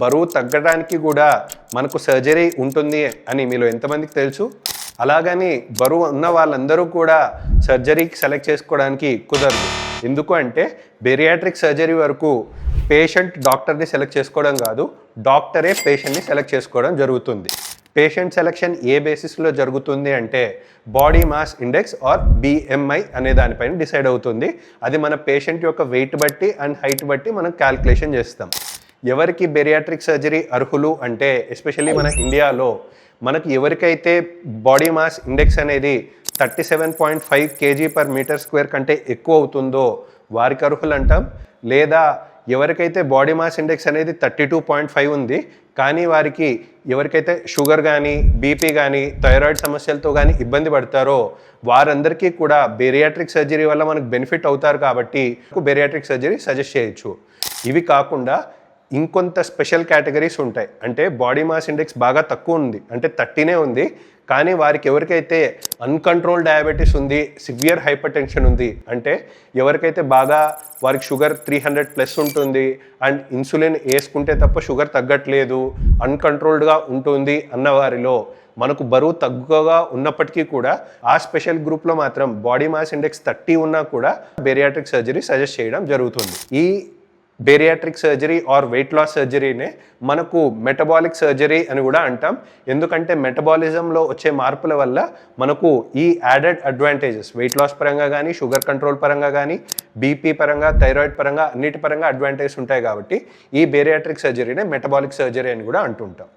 బరువు తగ్గడానికి కూడా మనకు సర్జరీ ఉంటుంది అని మీలో ఎంతమందికి తెలుసు? అలాగని బరువు ఉన్న వాళ్ళందరూ కూడా సర్జరీకి సెలెక్ట్ చేసుకోవడానికి కుదరదు. ఎందుకు అంటే బేరియాట్రిక్ సర్జరీ వరకు పేషెంట్ డాక్టర్ని సెలెక్ట్ చేసుకోవడం కాదు, డాక్టరే పేషెంట్ని సెలెక్ట్ చేసుకోవడం జరుగుతుంది. పేషెంట్ సెలెక్షన్ ఏ బేసిస్లో జరుగుతుంది అంటే body mass index or BMI అనే దానిపైన డిసైడ్ అవుతుంది. అది మన పేషెంట్ యొక్క వెయిట్ బట్టి అండ్ హైట్ బట్టి మనం క్యాల్కులేషన్ చేస్తాం. ఎవరికి బేరియాట్రిక్ సర్జరీ అర్హులు అంటే ఎస్పెషల్లీ మన ఇండియాలో మనకి ఎవరికైతే బాడీ మాస్ ఇండెక్స్ అనేది 37.5 kg/m² కంటే ఎక్కువ అవుతుందో వారికి అర్హులు అంటాం. లేదా ఎవరికైతే బాడీ మాస్ ఇండెక్స్ అనేది 32.5 ఉంది కానీ వారికి ఎవరికైతే షుగర్ కానీ బీపీ కానీ థైరాయిడ్ సమస్యలతో కానీ ఇబ్బంది పడతారో వారందరికీ కూడా బేరియాట్రిక్ సర్జరీ వల్ల మనకు బెనిఫిట్ అవుతారు కాబట్టి బేరియాట్రిక్ సర్జరీ సజెస్ట్ చేయొచ్చు. ఇవి కాకుండా ఇంకొంత స్పెషల్ కేటగిరీస్ ఉంటాయి. అంటే బాడీ మాస్ ఇండెక్స్ బాగా తక్కువ ఉంది, అంటే 30 ఉంది, కానీ వారికి ఎవరికైతే అన్కంట్రోల్ డయాబెటీస్ ఉంది, సివియర్ హైపర్ టెన్షన్ ఉంది, అంటే ఎవరికైతే బాగా వారికి షుగర్ 300+ ఉంటుంది అండ్ ఇన్సులిన్ వేసుకుంటే తప్ప షుగర్ తగ్గట్లేదు, అన్కంట్రోల్డ్గా ఉంటుంది అన్న వారిలో మనకు బరువు తక్కువగా ఉన్నప్పటికీ కూడా ఆ స్పెషల్ గ్రూప్లో మాత్రం బాడీ మాస్ ఇండెక్స్ 30 ఉన్నా కూడా బేరియాట్రిక్ సర్జరీ సజెస్ట్ చేయడం జరుగుతుంది. ఈ bariatric surgery or weight loss సర్జరీనే మనకు మెటబాలిక్ సర్జరీ అని కూడా అంటాం. ఎందుకంటే మెటబాలిజంలో వచ్చే మార్పుల వల్ల మనకు ఈ యాడెడ్ అడ్వాంటేజెస్ వెయిట్ లాస్ పరంగా కానీ షుగర్ కంట్రోల్ పరంగా కానీ బీపీ పరంగా థైరాయిడ్ పరంగా అన్నిటి పరంగా అడ్వాంటేజెస్ ఉంటాయి కాబట్టి ఈ బేరియాట్రిక్ సర్జరీనే మెటబాలిక్ సర్జరీ అని కూడా అంటుంటాం.